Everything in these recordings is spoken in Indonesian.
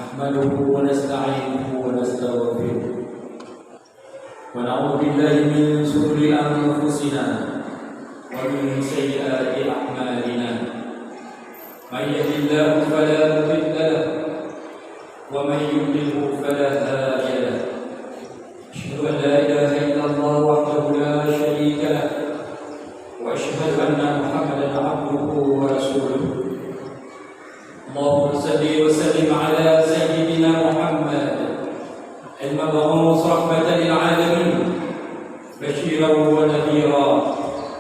نحمده ونستعينه ونستغفره ونعوذ بالله من شرور أنفسنا ومن سيئات أعمالنا من يهد الله فلا مضل له ومن يضلل فلا هادي له أشهد أن لا إله إلا الله وحده لا شريك له وأشهد أن محمدا عبده ورسوله اللهم صل وسلم على سيدنا محمد المبعوث رحمة للعالمين بشيرا ونذيرا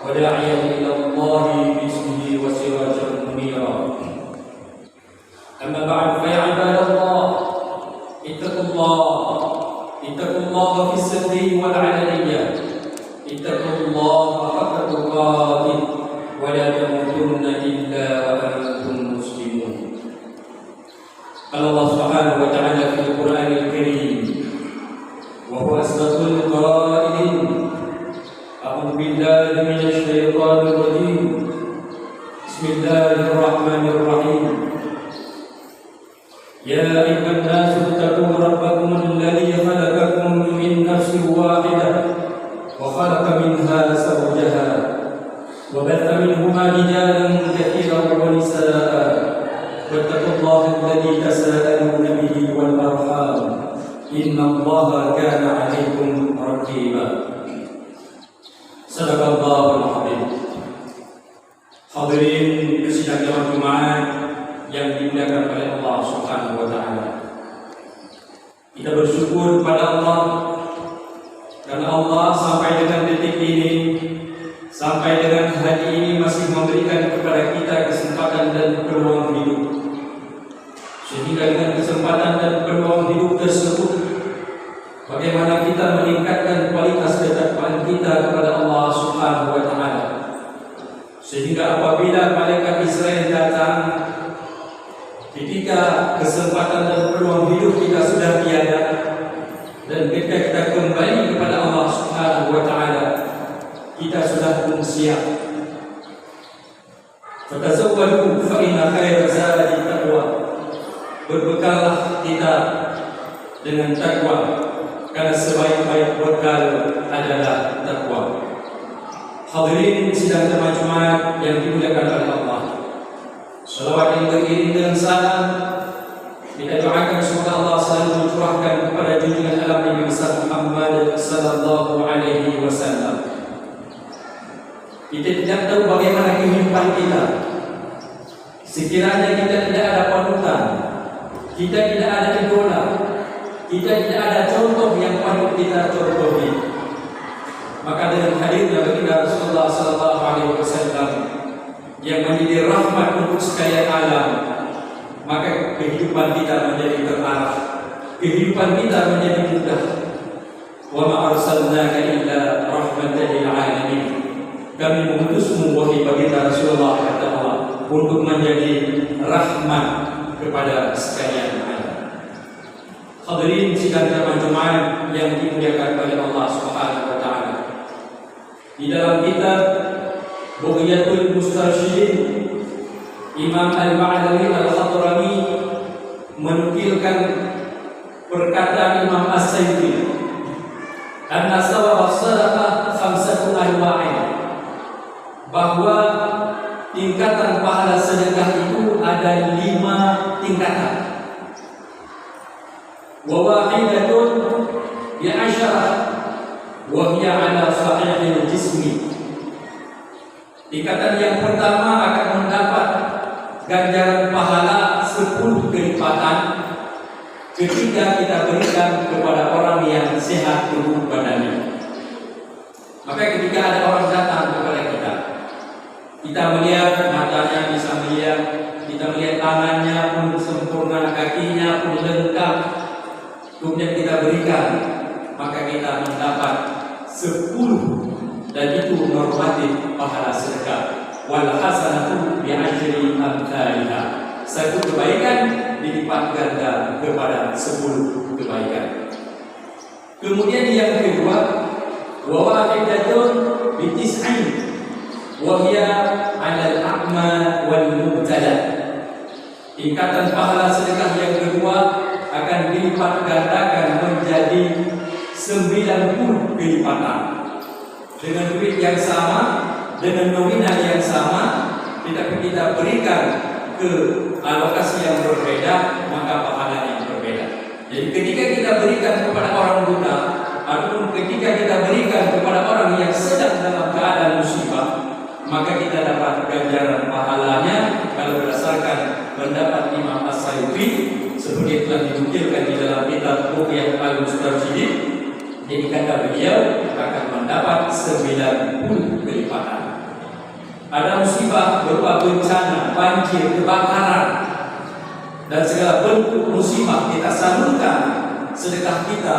وداعيا إلى الله باسمه وسراجا منيرا أما بعد فيا عباد الله اتقوا الله في السر والعلانية اتقوا الله حق تقاته ولا تموتن إلا وأنتم مسلمون. قال الله سبحانه وتعالى في القرآن الكريم وهو أصدق القائلين أعوذ بالله من الشيطان الرجيم بسم الله الرحمن الرحيم يا أيها الناس اتقوا ربكم الذي خلقكم من نفس واحدة وخلق منها زوجها وبث منهما رجالا كثيرا ونساء واتقوا الله الذي تساءلون به والأرحام إن الله كان عليكم رقيبا. صدق الله العظيم. Hadirin sidang jamaah Jumat yang dimuliakan oleh Allah Subhanahu wa taala. Kita bersyukur kepada Allah karena Allah sampai dengan detik ini, sampai dengan hari ini masih memberikan kepada kita kesempatan dan peluang hidup. Sehingga dengan kesempatan dan peluang hidup tersebut, bagaimana kita meningkatkan kualitas ketakwaan kita kepada Allah Subhanahu wa taala. Sehingga apabila malaikat Israel datang, ketika kesempatan dan peluang hidup kita sudah tiada, dan ketika kita kembali kepada Allah Subhanahu wa taala, kita sudah pun siap. Fatazawwadu fa inna khayra zadi taqwa. Berbekallah kita dengan takwa, karena sebaik-baik bekal adalah takwa. Hadirin sidang jemaah Jumat yang dimuliakan oleh Allah, salawat yang beriring dengan salam kita doakan semoga Allah selalu mencurahkan kepada junjungan alam Nabi besar Muhammad sallallahu alaihi wasallam. Kita tidak tahu bagaimana kehidupan kita sekiranya kita tidak ada panutan, kita tidak ada idola, kita tidak ada contoh yang patut kita contohi. Maka dengan hadirnya baginda Rasulullah sallallahu alaihi wasallam yang menjadi rahmat untuk sekalian alam, maka kehidupan kita menjadi terarah, kehidupan kita menjadi mudah. Wa ma arsalnaka illa rahmatan lil alamin. Kami mengutusmu wahai baginda Rasulullah kata Allah untuk menjadi rahmat kepada sekalian alam. Hadirin sidang jemaah Jumat yang dimuliakan oleh Allah Subhanahu wa taala. Di dalam kitab Bughyatul Mustarsyidin, Imam Al-Ba'alawi Al-Khadrami menukilkan perkataan Imam As-Sayyidi, anna sawab as-sadaqah khamsatu anwa'in, bahwa tingkatan pahala sedekah itu ada 5 tingkatan. Wa wahidatun bi asyarah wa hiya ala sahihil jismi. Tingkatan yang pertama akan mendapat ganjaran pahala 10 kelipatan ketika kita berikan kepada orang yang sehat tubuh badannya. Maka ketika ada orang datang kepada kita, kita melihat matanya bisa melihat, kita melihat tangannya pun sempurna, kakinya pun lengkap, kemudian kita berikan, maka kita mendapat 10, dan itu normatif pahala sedekah. Wal hasanatu bi asyri amsalha. Satu kebaikan dilipat ganda kepada 10 kebaikan. Kemudian yang kedua, wa wahidatun bi tis'in wa hiya 'ala al-a'ma wal mubtala. Tingkatan pahala sedekah yang kedua dilipat gandakan menjadi 90 kelipatan. Dengan duit yang sama, dengan nominal yang sama, kita berikan ke alokasi yang berbeda, maka pahalanya yang berbeda. Jadi ketika kita berikan kepada orang buta, ataupun ketika kita berikan kepada orang yang sedang dalam keadaan musibah, maka kita dapat ganjaran pahalanya kalau berdasarkan pendapat Imam As-Sayuti seperti telah dinukilkan di dalam kitab Ruqyah Al-Mustarsyidin. Jadi kata beliau akan mendapat 90 kelipatan. Ada musibah berupa bencana, banjir, kebakaran, dan segala bentuk musibah kita salurkan sedekah kita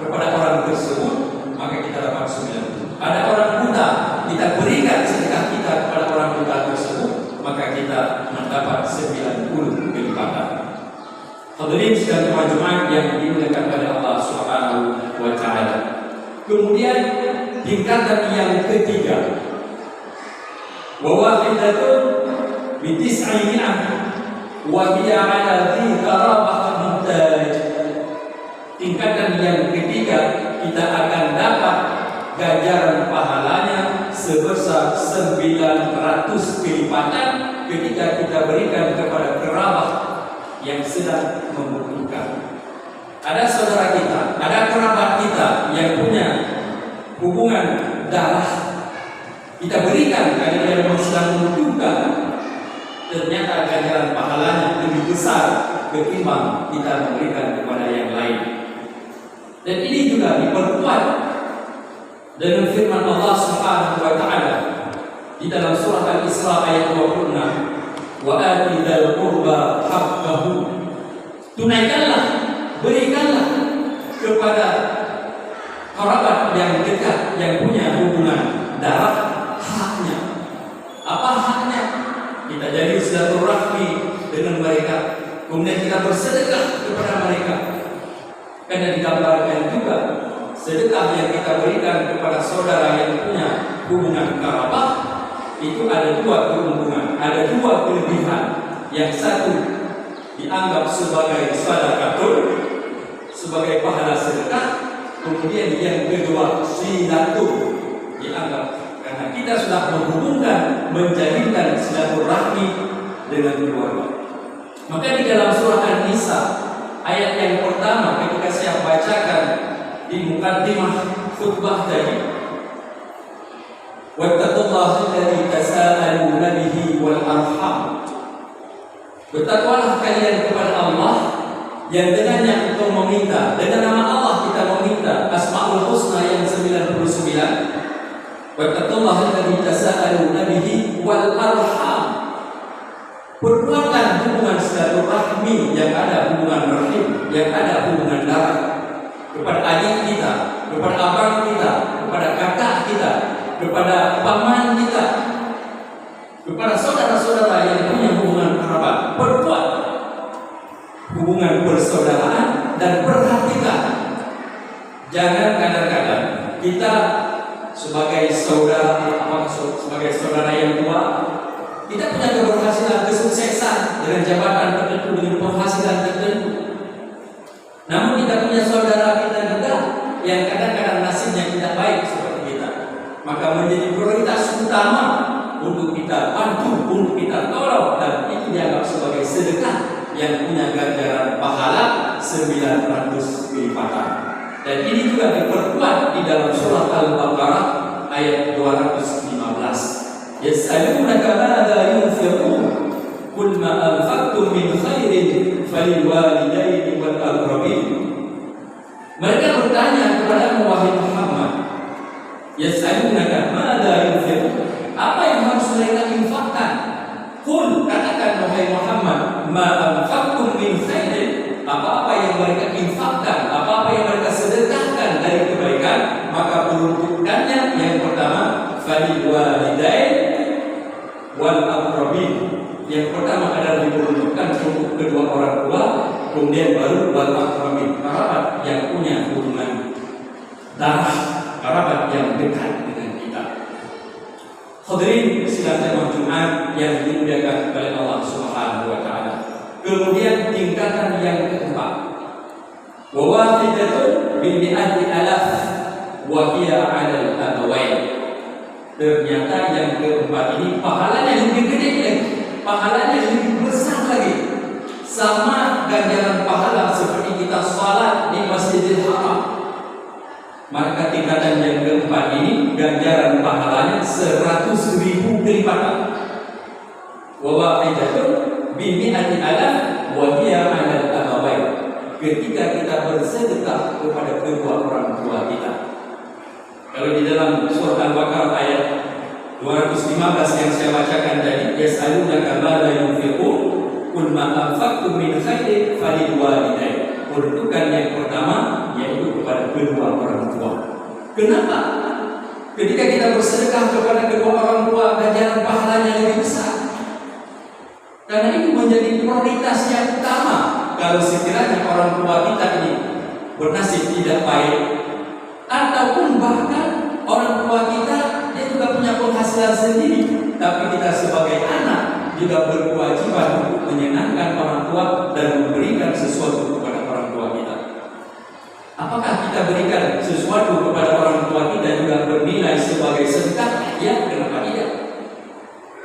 kepada orang tersebut, maka kita dapat 90. Ada orang buta, kita berikan sedekah kita kepada orang buta tersebut, maka kita mendapat 90 kelipatan. Hadirin sekalian jemaah yang dimuliakan oleh Allah Subhanahu wa taala. Kemudian tingkatan yang ketiga, wa wahidatun bi tis'imi'ah wa hiya 'ala dhi qarabah muhtaj. Tingkatan yang ketiga, kita akan dapat ganjaran pahalanya sebesar 900 kelipatan ketika kita berikan kepada kerabat yang sedang membutuhkan. Ada saudara kita, ada kerabat kita yang punya hubungan darah, kita berikan karena dia memang sedang membutuhkan, ternyata ganjaran pahalanya lebih besar ketimbang kita memberikan kepada yang lain. Dan ini juga diperkuat dengan firman Allah Subhanahu wa taala di dalam surah Al-Isra ayat 26, wa ati dzal qurba haqqahu. Tunaikanlah, berikanlah kepada kerabat yang dekat yang punya hubungan darah haknya. Apa haknya? Kita jadi silaturahmi dengan mereka, kemudian kita bersedekah kepada mereka. Karena digambarkan juga sedekah yang kita berikan kepada saudara yang punya hubungan kerabat itu ada dua keuntungan, ada dua kelebihan. Yang satu dianggap sebagai sedekah, sebagai pahala sedekah. Kemudian yang kedua silatur, dianggap karena kita sudah menghubungkan, menjadikan silaturahmi dengan keluarga. Maka di dalam surah An-Nisa ayat yang pertama ketika saya bacakan di mukaddimah khutbah tadi, wattaqullaha alladzi tasaaluna bihi wal arham. Bertakwalah kalian kepada Allah yang dengannya engkau meminta, dengan nama Allah kita meminta Asmaul Husna yang 99. Wattaqullaha alladzi tasaaluna bihi wal arham. Perkuatkan hubungan silaturahmi yang ada hubungan rahim, yang ada hubungan darah kepada adik kita, kepada abang kita, kepada kakak kita, kepada paman kita, kepada saudara-saudara yang punya hubungan kerabat. Perkuat hubungan persaudaraan dan perhatikan. Jangan kadang-kadang kita sebagai saudara, sebagai saudara yang tua, kita punya keberhasilan, kesuksesan dengan jabatan tertentu, dengan penghasilan tertentu. Namun kita punya saudara kita juga yang kadang-kadang nasibnya tidak baik seperti kita. Maka menjadi prioritas utama untuk kita bantu, untuk kita tolong, dan itu dianggap sebagai sedekah yang punya ganjaran pahala 900 kelipatan. Dan ini juga diperkuat di dalam surah Al-Baqarah ayat 215. Yas'alunaka madza yunfiqun qul ma anfaqtum min khairin falilwalidayni wal aqrabin. Mereka bertanya kepada wahai Muhammad, yas'alunaka madza yunfiqun, apa yang harus mereka infakkan? Qul, katakan wahai Muhammad, ma anfaqtum min khairin, apa-apa yang mereka infakkan, apa-apa yang mereka sedekahkan dari kebaikan, maka peruntukannya yang pertama falilwalidain wal aqrabin. Yang pertama adalah diperuntukkan untuk kedua orang tua, kemudian baru wal aqrabin, kerabat yang punya hubungan darah, kerabat yang dekat dengan kita. Hadirin sidang Jumat yang dimuliakan oleh Allah Subhanahu wa taala. Kemudian tingkatan yang keempat, Wa wahidatun bi mi'ati alaf wa hiya 'alal abawain. Ternyata yang keempat ini pahalanya lebih gede lagi, pahalanya lebih besar lagi, sama ganjaran pahala seperti kita salat di Masjidil Haram. Maka tingkatan yang keempat ini ganjaran pahalanya 100.000 kelipatan. Wa wahidatun bi mi'ati alaf wa hiya 'alal abawain. Ketika kita bersedekah kepada kedua orang tua kita. Kalau di dalam surah Al-Baqarah ayat 215 yang saya bacakan tadi, yas'alunaka ma la yunfiqun qul ma anfaqtum min khairin falil walidain. Peruntukan yang pertama yaitu kepada kedua orang tua. Kenapa? Ketika kita bersedekah kepada kedua orang tua, ganjaran pahalanya lebih besar. Karena ini menjadi prioritas yang utama. Kalau sekiranya orang tua kita ini bernasib tidak baik, ataupun bahkan orang tua kita dia juga punya penghasilan sendiri, tapi kita sebagai anak juga berkewajiban untuk menyenangkan orang tua dan memberikan sesuatu kepada orang tua kita. Apakah kita berikan sesuatu kepada orang tua kita juga bernilai sebagai sedekah? Ya, kenapa tidak?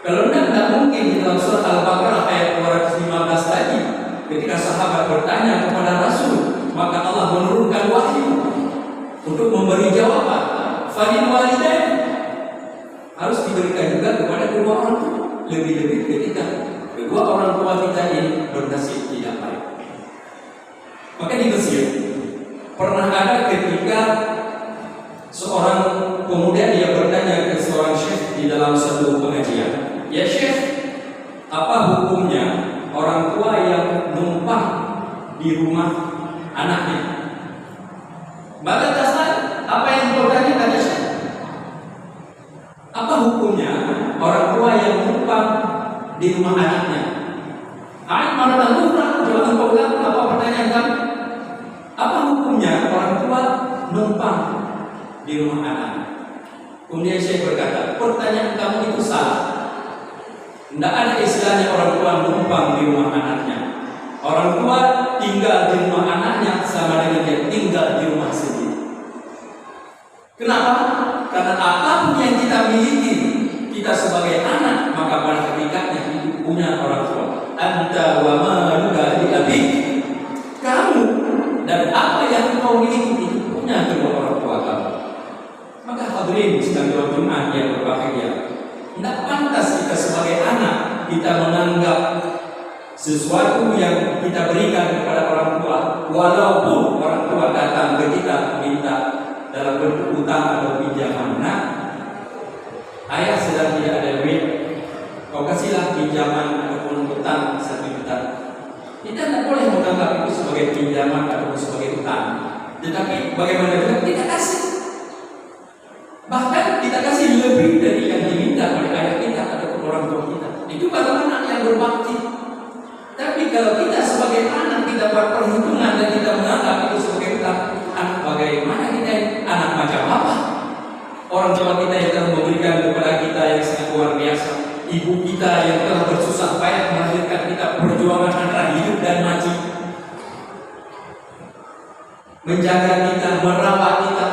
Kalau tidak mungkin. Di dalam surah Al-Baqarah ayat 215 tadi, ketika sahabat bertanya kepada Rasul, maka Allah menurunkan wahyu untuk memberi jawaban. Falil walidain, harus diberikan juga kepada kedua orang tua. Lebih-lebih ketika kedua orang tua kita ini bernasib tidak baik. Maka di Mesir pernah ada ketika seorang pemuda dia bertanya ke seorang syekh di dalam satu pengajian, ya syekh, apa hukumnya orang tua yang numpang di rumah anaknya? Maka tasal, apa yang kau tanya kata syekh? Apa hukumnya orang tua yang numpang di rumah anaknya? Ayat mana tanggurah? Jangan kau ulang apa pertanyaan kamu? Apa hukumnya orang tua numpang di rumah anak? Kemudian saya berkata, pertanyaan kamu itu salah. Tidak ada istilahnya orang tua numpang di rumah anaknya. Orang tua tinggal di rumah anaknya sama dengan dia tinggal di rumah sendiri. Kenapa? Karena apapun yang kita miliki, kita sebagai anak, maka pada hakikatnya itu punya orang tua. Anta wa maluka li abik. Kamu dan apa yang kau miliki itu punya kedua orang tua kamu. Maka hadirin sekalian Jumat yang berbahagia, tidak pantas kita sebagai anak kita menganggap sesuatu yang kita berikan kepada orang tua, walaupun orang tua datang ke kita minta dalam bentuk utang atau pinjaman. Nah, ayah sedang tidak ada duit, kau kasihlah pinjaman ataupun utang 1 juta. Kita tidak boleh menganggap itu sebagai pinjaman ataupun sebagai utang. Tetapi bagaimana juga kita kasih. Bahkan kita kasih lebih dari yang diminta oleh ayah kita ataupun orang tua kita. Itu kalau anak yang berbakti. Tapi kalau kita sebagai anak kita buat perhitungan dan kita menganggap itu sebagai utang, anak bagaimana kita? Anak macam apa? Orang tua kita yang telah memberikan kepada kita yang sangat luar biasa. Ibu kita yang telah bersusah payah melahirkan kita, perjuangan antara hidup dan mati, menjaga kita, merawat kita.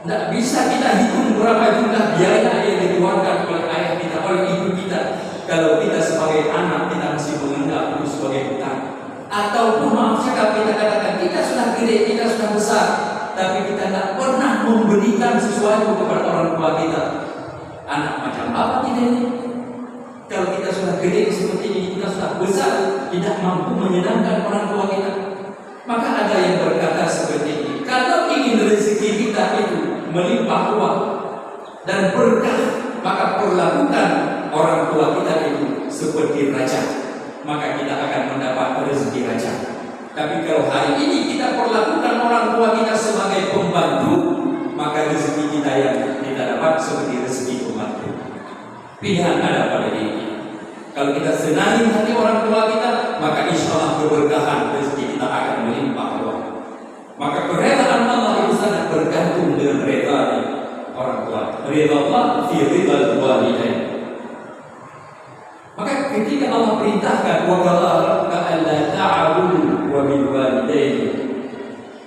Tidak bisa kita hitung berapa jumlah biaya yang dikeluarkan oleh ayah kita, oleh ibu kita. Kalau kita sebagai anak kita masih menganggap itu sebagai utang. Ataupun maaf cakap kita katakan kita sudah gede, kita sudah besar, tapi kita tidak pernah memberikan sesuatu kepada orang tua kita. Anak macam apa kita ini? Kalau kita sudah gede seperti ini, kita sudah besar, tidak mampu menyenangkan orang tua kita. Maka ada yang berkata seperti ini, kalau ingin rezeki kita itu melimpah ruah dan berkah, maka perlakukan orang tua kita itu seperti raja, maka kita akan mendapat rezeki raja. Tapi kalau hari ini kita perlakukan orang tua kita sebagai pembantu, maka rezeki kita yang kita dapat seperti rezeki pembantu. Pilihan ada pada diri kita. Kalau kita senangi hati orang tua kita, maka insya Allah keberkahan rezeki kita akan melimpah ruah. Maka keredaan Allah itu sangat bergantung dengan reda orang tua. Reda Allah fi ridal walidain. Maka ketika Allah perintahkan wa qala rabbuka alla ta'budu wa bil walidaini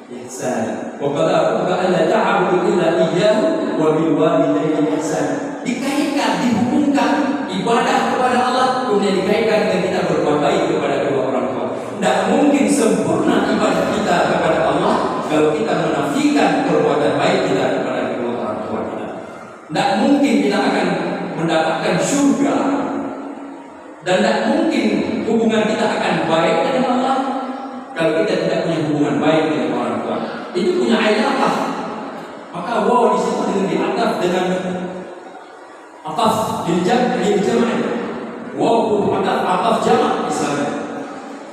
ihsana. Wa qala rabbuka alla ta'budu illa iyyahu wa bil walidayni ihsana. Dikaitkan, dihubungkan ibadah kepada Allah kemudian dikaitkan dengan kita berbuat baik kepada kedua orang tua. Tidak mungkin sempurna ibadah kita kepada Allah kalau kita menafikan perbuatan baik kita kepada kedua orang tua kita. Tidak mungkin kita akan mendapatkan surga dan tidak mungkin hubungan kita akan baik dengan Allah kalau kita tidak punya hubungan baik dengan orang tua. Itu punya ayat. Maka wow disebut dengan diataf dengan ataf diljama'i. Wow ataf jama' misalnya.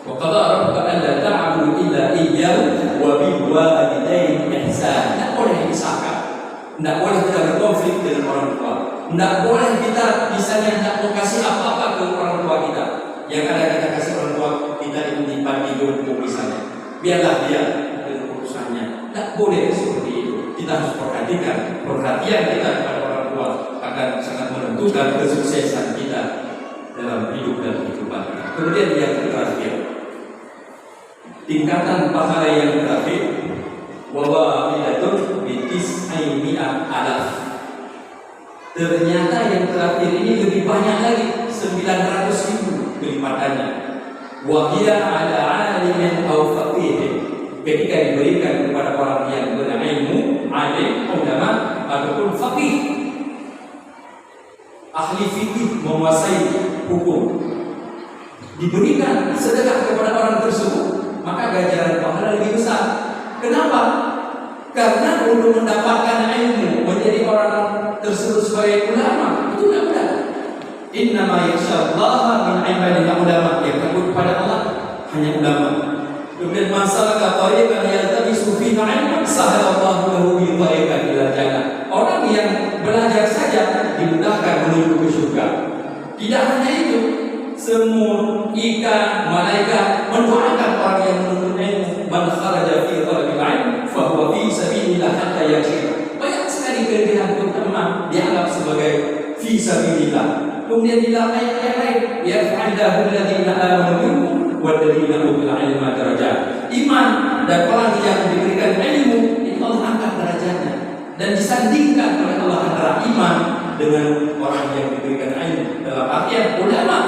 Wa qada rabbuka alla ta'budu illa iyyahu wa bil walidayni ihsana. Tidak boleh dipisahkan. Tidak boleh kita berkonflik dengan orang tua. Tidak boleh kita misalnya tidak mau kasih apa-apa ke orang tua kita. Yang ada kita kasih orang tua kita itu tempat tidur misalnya. Biarlah dia dengan urusannya. Tidak boleh seperti itu. Kita harus perhatian kita kepada orang tua akan sangat menentukan kesuksesan kita dalam hidup dan kehidupan kita. Kemudian yang terakhir, tingkatan pahala yang terakhir, wawa'ilatun bitis'ai mi'ah alaf. Ternyata yang terakhir ini lebih banyak lagi, 900.000 kelipatannya. Wahia ala alimin aw faqih. Ketika diberikan kepada orang yang berilmu, alim, ulama ataupun faqih, ahli fikih, menguasai hukum, diberikan sedekah kepada orang tersebut, maka ganjaran pahala lebih besar. Kenapa? Karena untuk mendapatkan ilmu menjadi orang tersebut sebagai ulama itu tidak mudah. Innama yakhshallaha min ibadihi ulama. Yang takut kepada Allah hanya ulama. Kemudian masalah tariqan yaltamisu fihi ilman sahalallahu lahu bi tariqan ila jannah. Orang yang belajar saja dimudahkan menuju ke surga. Tidak hanya itu, semua ikan, malaikat mendoakan orang yang menuntut ilmu. Man kharaja fi talabil ilm fa huwa fi sabilillah hatta yashir. Banyak sekali kelebihan terutama dianggap sebagai fi sabilillah. Kemudian di dalam ayat yang lain, yarfa'illahu alladziina aamanu minkum walladziina utul ilma darajat. Iman dan orang yang diberikan ilmu itu Allah angkat derajatnya dan disandingkan oleh Allah antara iman dengan orang yang diberikan ilmu. Dalam artian ulama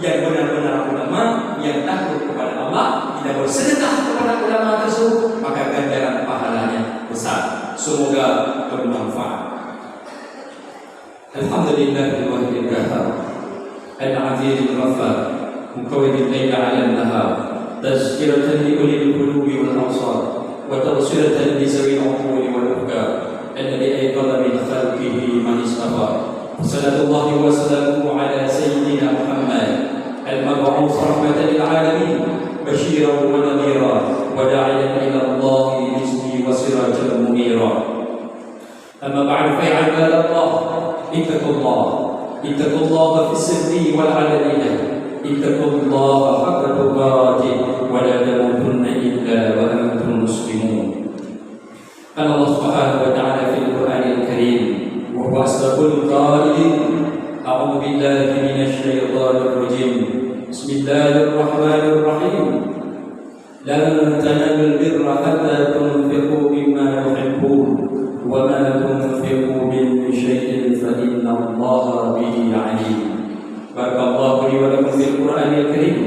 yang benar-benar ulama yang takut kepada Allah, tidak bersedekah kepada ulama tersebut, maka ganjaran pahalanya besar. Semoga bermanfaat. Alhamdulillahil wahidil qahhar al-'azizil ghaffar mukawwidil laili 'ala an-nahar tazkiratan li ulil qulubi wal absar wa tawsiratan li zawil 'uquli wal afkar alladhi ayqadha min khalqihi man istafa. Sallallahu wa sallamu ala sayyidina Muhammad al-mab'uts rahmatan lil 'alamin basyiran wa nadhiran wa da'iyan ila Allah bi izni wa sirajan munira. Amma ba'du fa 'ibadallah اتقوا الله في السر والعلانية اتقوا الله حق تقاته ولا تموتن إلا وأنتم مسلمون. قال الله سبحانه وتعالى في القرآن الكريم وهو أصدق القائلين أعوذ بالله من الشيطان الرجيم بسم الله الرحمن الرحيم لن تنالوا البر حتى تنفقوا مما تحبون وما تنفقوا من شيء فإن الله به عليم. بارك الله لي ولكم في القرآن الكريم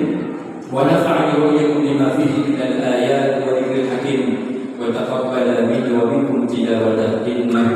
ونفعني وإياكم بما فيه من الآيات وذكر الحكيم وتقبل مني ومنكم تلاوته إنه